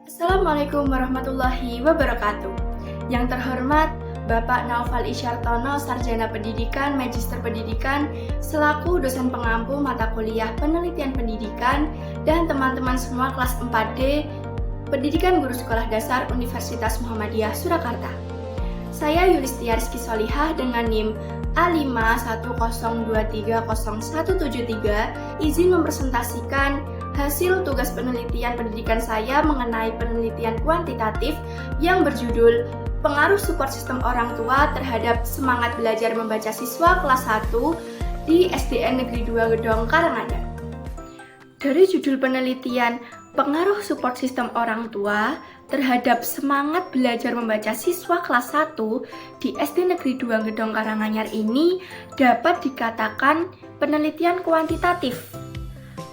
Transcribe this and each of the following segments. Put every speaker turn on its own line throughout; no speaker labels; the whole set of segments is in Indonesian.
Assalamualaikum warahmatullahi wabarakatuh. Yang terhormat Bapak Naufal Isyartono, Sarjana Pendidikan, Magister Pendidikan, selaku dosen pengampu mata kuliah Penelitian Pendidikan, dan teman-teman semua kelas 4D Pendidikan Guru Sekolah Dasar Universitas Muhammadiyah Surakarta. Saya Yulistiar Rizky Solihah dengan NIM A510230173 izin mempresentasikan hasil tugas penelitian pendidikan saya mengenai penelitian kuantitatif yang berjudul Pengaruh Support Sistem Orang Tua terhadap Semangat Belajar Membaca Siswa Kelas 1 di SDN Negeri 2 Gedong Karanganyar. Dari judul penelitian Pengaruh Support Sistem Orang Tua terhadap Semangat Belajar Membaca Siswa Kelas 1 di SD Negeri 2 Gedong Karanganyar ini dapat dikatakan penelitian kuantitatif.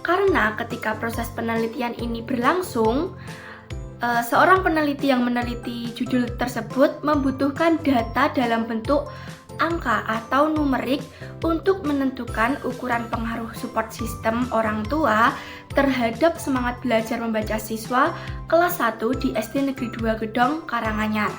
Karena ketika proses penelitian ini berlangsung, seorang peneliti yang meneliti judul tersebut membutuhkan data dalam bentuk angka atau numerik untuk menentukan ukuran pengaruh support sistem orang tua terhadap semangat belajar membaca siswa kelas 1 di SD Negeri 2 Gedong Karanganyar.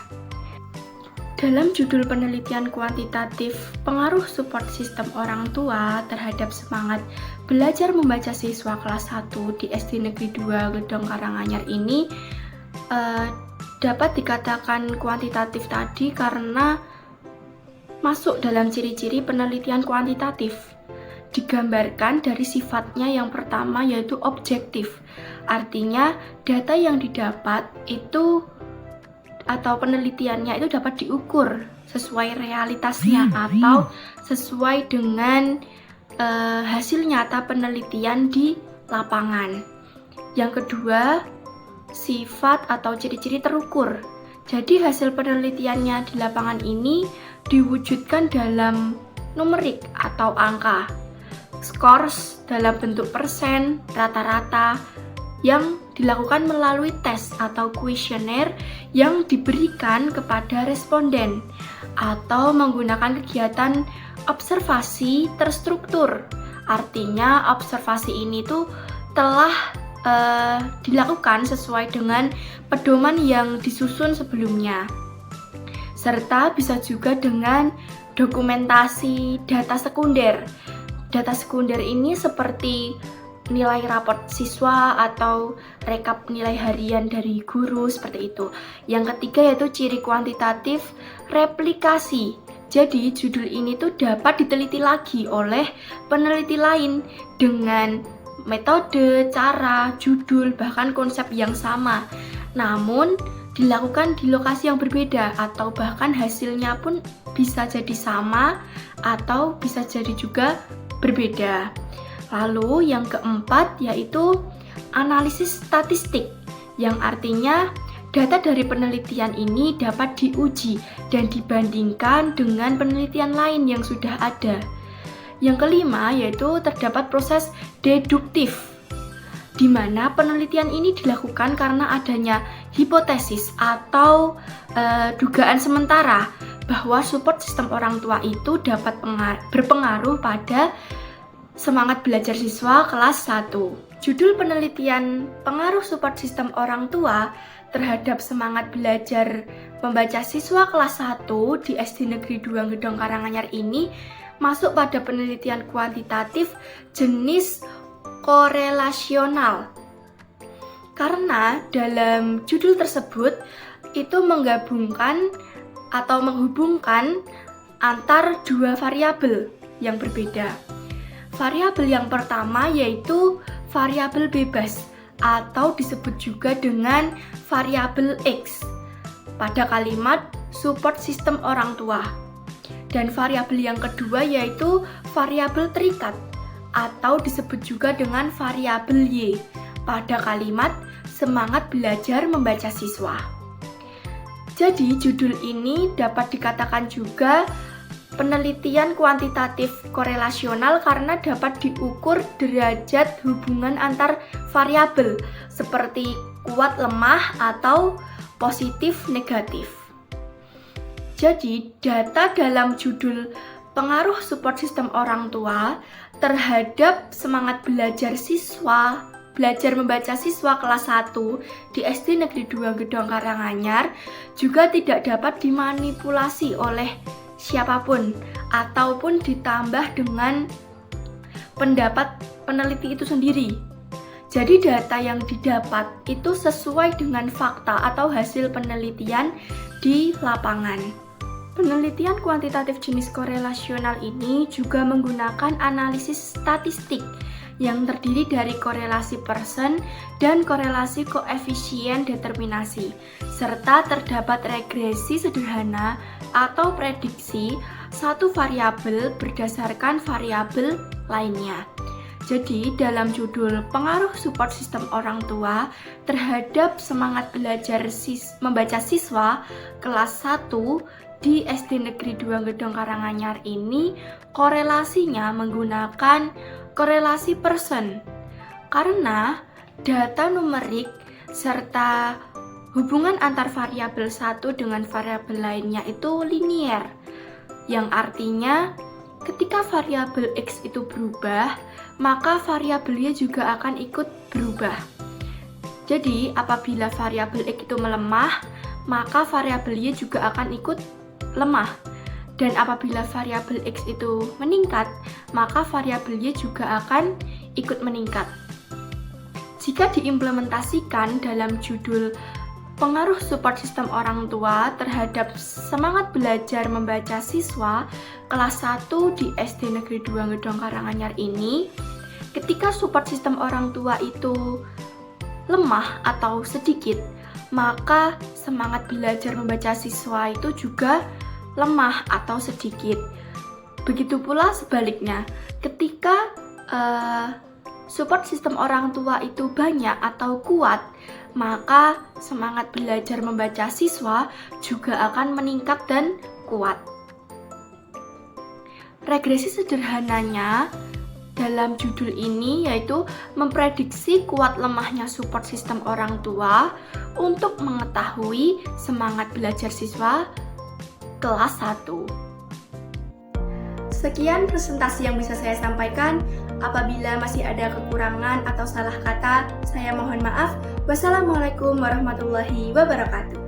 Dalam judul penelitian kuantitatif pengaruh support sistem orang tua terhadap semangat belajar membaca siswa kelas 1 di SD Negeri 2 Gedong Karanganyar ini dapat dikatakan kuantitatif tadi karena masuk dalam ciri-ciri penelitian kuantitatif. Digambarkan dari sifatnya yang pertama yaitu objektif. Artinya data yang didapat itu atau penelitiannya itu dapat diukur sesuai realitasnya atau sesuai dengan hasil nyata penelitian di lapangan. Yang kedua, sifat atau ciri-ciri terukur. Jadi hasil penelitiannya di lapangan ini diwujudkan dalam numerik atau angka, scores dalam bentuk persen, rata-rata, yang dilakukan melalui tes atau kuesioner yang diberikan kepada responden atau menggunakan kegiatan observasi terstruktur. Artinya observasi ini tuh telah dilakukan sesuai dengan pedoman yang disusun sebelumnya, serta bisa juga dengan dokumentasi data sekunder. Data sekunder ini seperti nilai raport siswa atau rekap nilai harian dari guru, seperti itu. Yang ketiga yaitu ciri kuantitatif replikasi. Jadi judul ini tuh dapat diteliti lagi oleh peneliti lain dengan metode, cara, judul, bahkan konsep yang sama, namun dilakukan di lokasi yang berbeda atau bahkan hasilnya pun bisa jadi sama atau bisa jadi juga berbeda. Lalu yang keempat yaitu analisis statistik, yang artinya data dari penelitian ini dapat diuji dan dibandingkan dengan penelitian lain yang sudah ada. Yang kelima yaitu terdapat proses deduktif, di mana penelitian ini dilakukan karena adanya hipotesis atau dugaan sementara bahwa support sistem orang tua itu dapat berpengaruh pada semangat belajar siswa kelas 1. Judul penelitian pengaruh support sistem orang tua terhadap semangat belajar membaca siswa kelas 1 di SD Negeri 2 Gedong Karanganyar ini masuk pada penelitian kuantitatif jenis korelasional. Karena dalam judul tersebut itu menggabungkan atau menghubungkan antar dua variabel yang berbeda. Variabel yang pertama yaitu variabel bebas atau disebut juga dengan variabel X pada kalimat support sistem orang tua. Dan variabel yang kedua yaitu variabel terikat atau disebut juga dengan variabel Y pada kalimat semangat belajar membaca siswa. Jadi judul ini dapat dikatakan juga penelitian kuantitatif korelasional karena dapat diukur derajat hubungan antar variabel seperti kuat lemah atau positif negatif. Jadi, data dalam judul pengaruh support sistem orang tua terhadap semangat belajar siswa belajar membaca siswa kelas 1 di SD Negeri 2 Gedong Karanganyar juga tidak dapat dimanipulasi oleh siapapun ataupun ditambah dengan pendapat peneliti itu sendiri. Jadi data yang didapat itu sesuai dengan fakta atau hasil penelitian di lapangan. Penelitian kuantitatif jenis korelasional ini juga menggunakan analisis statistik yang terdiri dari korelasi persen dan korelasi koefisien determinasi, serta terdapat regresi sederhana atau prediksi satu variabel berdasarkan variabel lainnya. Jadi dalam judul pengaruh support sistem orang tua terhadap semangat belajar membaca siswa kelas 1 di SD Negeri 2 Gedong Karanganyar ini korelasinya menggunakan korelasi persen karena data numerik serta hubungan antar variabel satu dengan variabel lainnya itu linier, yang artinya ketika variabel X itu berubah, maka variabelnya juga akan ikut berubah. Jadi apabila variabel X itu melemah, maka variabelnya juga akan ikut lemah. Dan apabila variabel X itu meningkat, maka variabelnya juga akan ikut meningkat. Jika diimplementasikan dalam judul pengaruh support sistem orang tua terhadap semangat belajar membaca siswa kelas 1 di SD Negeri 2 Gedong Karanganyar ini, ketika support sistem orang tua itu lemah atau sedikit, maka semangat belajar membaca siswa itu juga lemah atau sedikit. Begitu pula sebaliknya, ketika support sistem orang tua itu banyak atau kuat, maka semangat belajar membaca siswa juga akan meningkat dan kuat. Regresi sederhananya dalam judul ini yaitu memprediksi kuat lemahnya support sistem orang tua untuk mengetahui semangat belajar siswa kelas 1. Sekian presentasi yang bisa saya sampaikan. Apabila masih ada kekurangan atau salah kata, saya mohon maaf. Wassalamualaikum warahmatullahi wabarakatuh.